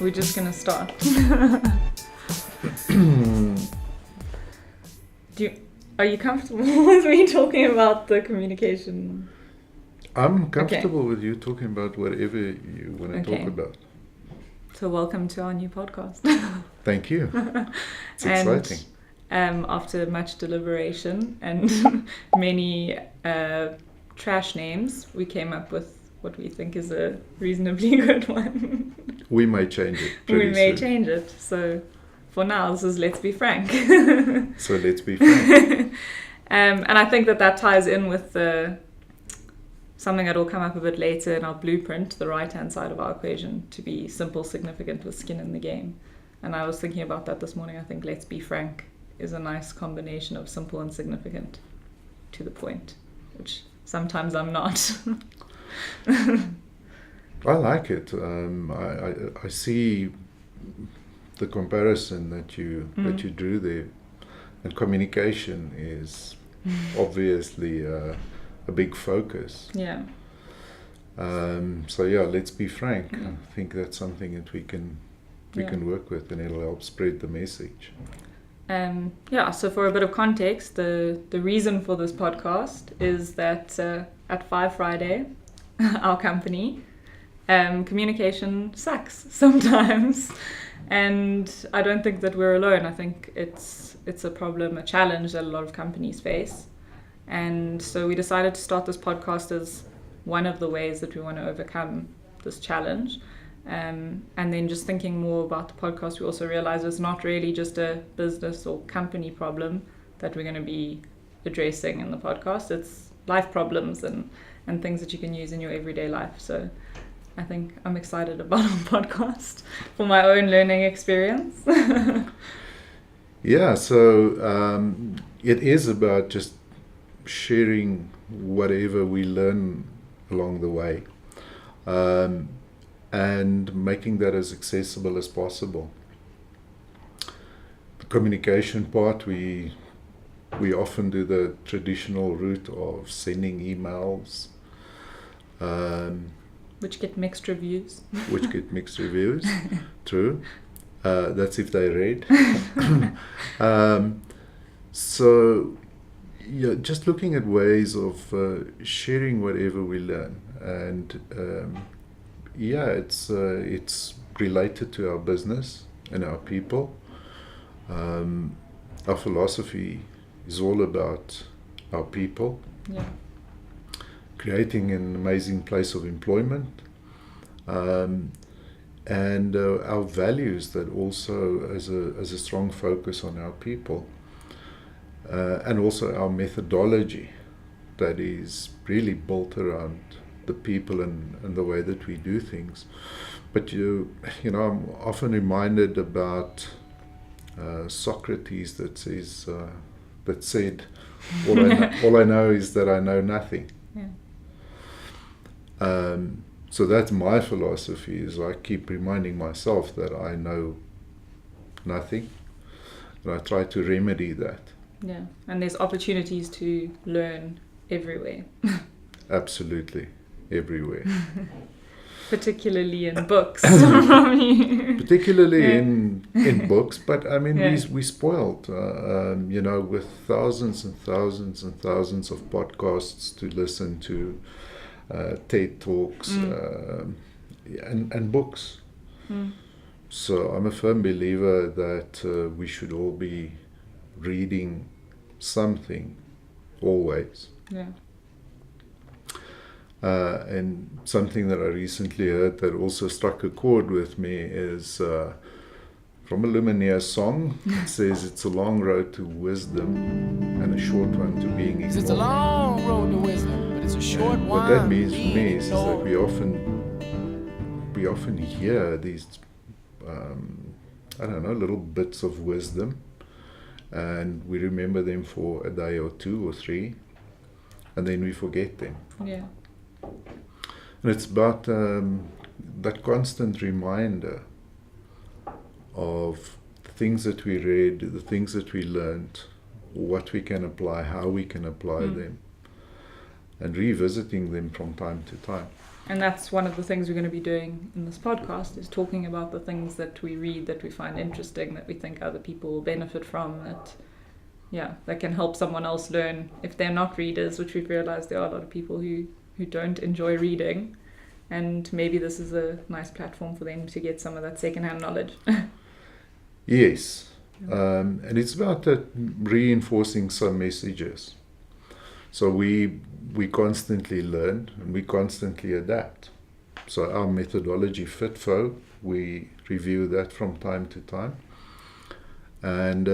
we just going to start? Are you comfortable with me talking about the communication? I'm comfortable with you talking about whatever you want to talk about. So welcome to our new podcast. Thank you. It's exciting. After much deliberation and many trash names, we came up with what we think is a reasonably good one. We may change it. We may change it. So for now, this is Let's Be Frank. So let's be frank. And I think that ties in with something that will come up a bit later in our blueprint, the right-hand side of our equation, to be simple, significant with skin in the game. And I was thinking about that this morning. I think Let's Be Frank is a nice combination of simple and significant to the point, which sometimes I'm not. I like it. I see the comparison that you drew there, and communication is obviously a big focus. Yeah. So yeah, let's be frank. I think that's something that we can work with, and it'll help spread the message. So for a bit of context, the reason for this podcast is that at FiveFriday, our company, communication sucks sometimes. And I don't think that we're alone. I think it's a problem, a challenge that a lot of companies face. And so we decided to start this podcast as one of the ways that we want to overcome this challenge. And then just thinking more about the podcast, we also realized it's not really just a business or company problem that we're going to be addressing in the podcast. It's life problems and things that you can use in your everyday life. So I think I'm excited about our podcast for my own learning experience. Yeah, so it is about just sharing whatever we learn along the way. And making that as accessible as possible. The communication part, we often do the traditional route of sending emails. Which get mixed reviews. True. That's if they read. So, yeah, just looking at ways of sharing whatever we learn. And it's related to our business and our people. Our philosophy is all about our people. Yeah. Creating an amazing place of employment, and our values that also as a strong focus on our people, and also our methodology that is really built around the people and the way that we do things. But you know, I'm often reminded about Socrates that said, all I know is that I know nothing. Yeah. So that's my philosophy, is I keep reminding myself that I know nothing, and I try to remedy that. Yeah, and there's opportunities to learn everywhere. Absolutely, everywhere. Particularly in books. Particularly in books, but I mean, we spoiled, with thousands and thousands and thousands of podcasts to listen to, TED Talks, and books. So I'm a firm believer that we should all be reading something always. Yeah. And something that I recently heard that also struck a chord with me is from a Lumineers song. It says it's a long road to wisdom and a short one to being ignored. It's a long road to wisdom, but it's a short one. What that means for me is that we often hear these little bits of wisdom, and we remember them for a day or two or three, and then we forget them. Yeah. And it's about that constant reminder of the things that we read, the things that we learned, what we can apply, how we can apply them. and revisiting them from time to time. And that's one of the things we're going to be doing in this podcast, is talking about the things that we read, that we find interesting, that we think other people will benefit from, that can help someone else learn if they're not readers, which we've realized there are a lot of people who don't enjoy reading. And maybe this is a nice platform for them to get some of that secondhand knowledge. Yes. And it's about that reinforcing some messages. So we constantly learn and we constantly adapt. So our methodology, FITFO, we review that from time to time. And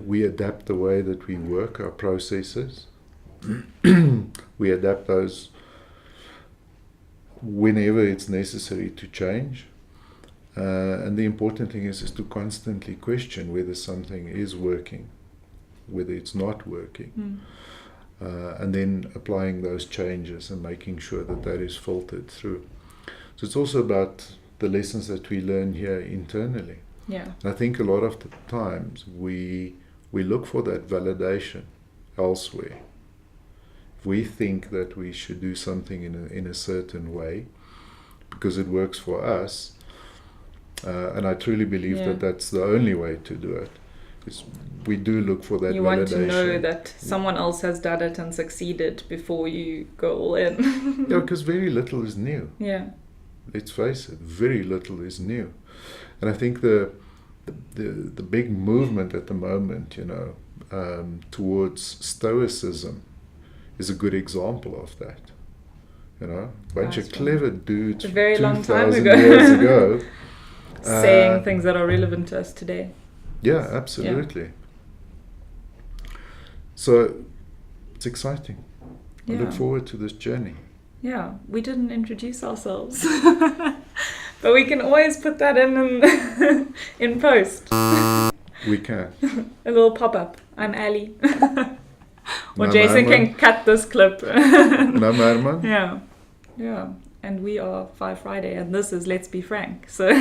we adapt the way that we work, our processes. We adapt those whenever it's necessary to change. And the important thing is to constantly question whether something is working, whether it's not working. And then applying those changes and making sure that that is filtered through. So it's also about the lessons that we learn here internally. Yeah. I think a lot of the times we look for that validation elsewhere. If we think that we should do something in a certain way because it works for us, and I truly believe that that's the only way to do it. We do look for that validation. You want to know that someone else has done it and succeeded before you go all in. Yeah, because very little is new. Yeah. Let's face it, very little is new. And I think the big movement at the moment, towards stoicism is a good example of that. A bunch of clever dudes a very long time 2,000 ago. years ago. Saying things that are relevant to us today. Yeah, absolutely. Yeah. So it's exciting. I look forward to this journey. Yeah, we didn't introduce ourselves. But we can always put that in post. We can. A little pop-up. I'm Ali. Or No, Jason Herman. can cut this clip. No, Herman? Yeah. And we are FiveFriday, and this is Let's Be Frank. So,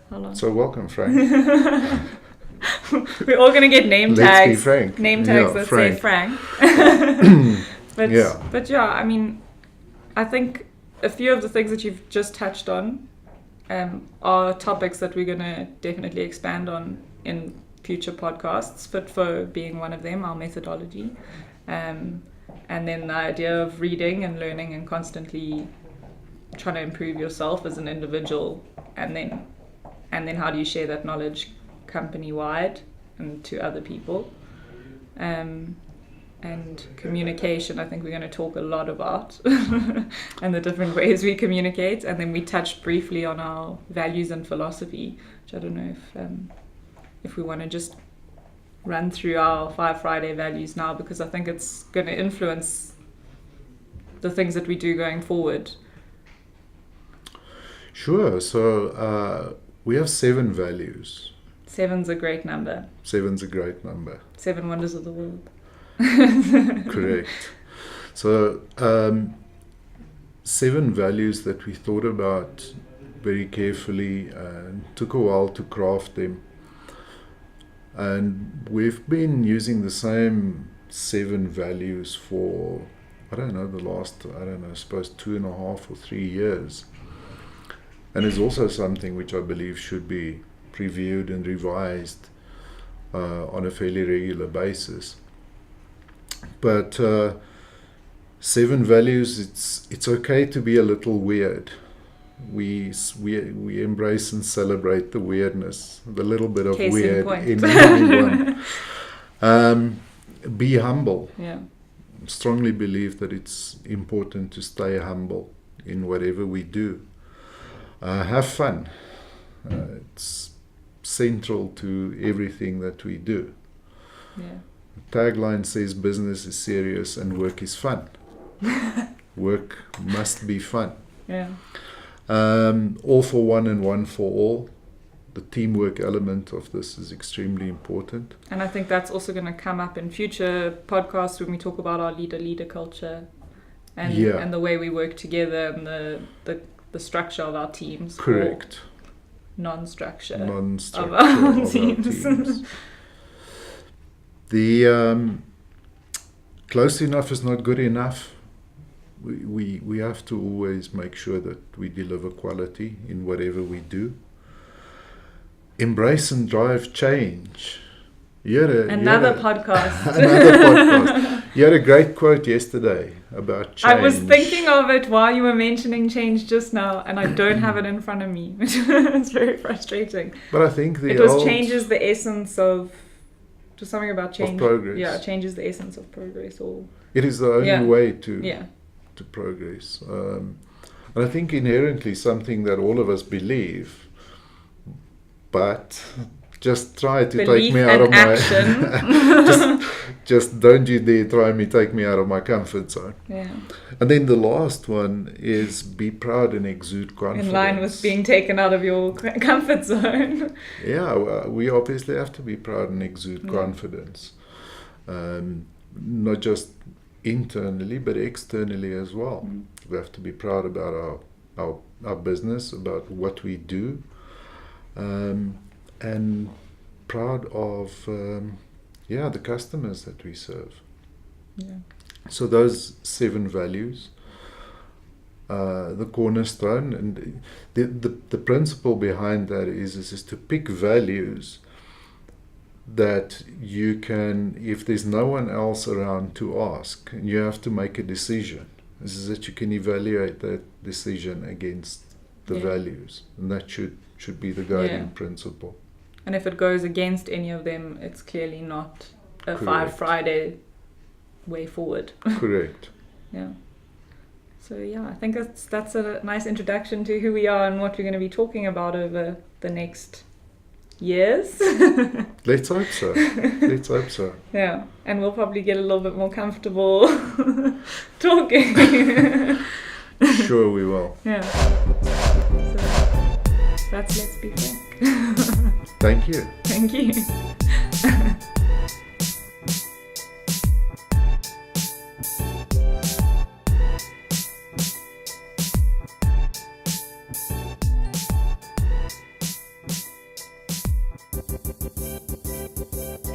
hold on. So welcome, Frank. We're all going to get name Let's tags. be Frank. Name tags that Frank. say Frank. But I mean, I think a few of the things that you've just touched on are topics that we're going to definitely expand on in future podcasts, FITFO being one of them, our methodology. And then the idea of reading and learning and constantly trying to improve yourself as an individual, and then how do you share that knowledge company-wide and to other people. And communication, I think we're going to talk a lot about and the different ways we communicate. And then we touched briefly on our values and philosophy, which I don't know if we want to just run through our FiveFriday values now, because I think it's going to influence the things that we do going forward. Sure. So we have 7 values. 7's a great number. 7's a great number. 7 wonders of the world. Correct. So 7 values that we thought about very carefully and took a while to craft them. And we've been using the same 7 values for, the last, I suppose 2.5 or 3 years. And it's also something which I believe should be reviewed and revised on a fairly regular basis. But 7 values, it's okay to be a little weird. We embrace and celebrate the weirdness, the little bit of Case weird in in everyone. Be humble. Yeah. Strongly believe that it's important to stay humble in whatever we do. Have fun. It's central to everything that we do. Yeah. The tagline says business is serious and work is fun. Work must be fun. Yeah. All for one and one for all. The teamwork element of this is extremely important. And I think that's also going to come up in future podcasts when we talk about our leader culture and the way we work together and the structure of our teams. Correct. Non-structure of our teams. The close enough is not good enough. We have to always make sure that we deliver quality in whatever we do. Embrace and drive change. Another podcast. Another podcast. You had a great quote yesterday about change. I was thinking of it while you were mentioning change just now, and I don't have it in front of me. It's very frustrating. But I think change is the essence of... Just something about change. Of progress. Yeah, change is the essence of progress. Or it is the only way to progress. And I think inherently something that all of us believe, but just try to take me out of my... just don't you dare try me, take me out of my comfort zone. Yeah. And then the last one is be proud and exude confidence. In line with being taken out of your comfort zone. Yeah, we obviously have to be proud and exude confidence. Not just internally, but externally as well. We have to be proud about our business, about what we do, and proud of the customers that we serve. Yeah. So those 7 values, the cornerstone, and the principle behind that is to pick values that you can, if there's no one else around to ask, and you have to make a decision, is that you can evaluate that decision against the values, and that should be the guiding principle. And if it goes against any of them, it's clearly not a FiveFriday way forward. Correct. Yeah. So I think that's a nice introduction to who we are and what we're going to be talking about over the next years. Let's hope so. Let's hope so. Yeah, and we'll probably get a little bit more comfortable talking. Sure we will. Yeah. So that's Let's Be Frank. Thank you. Thank you.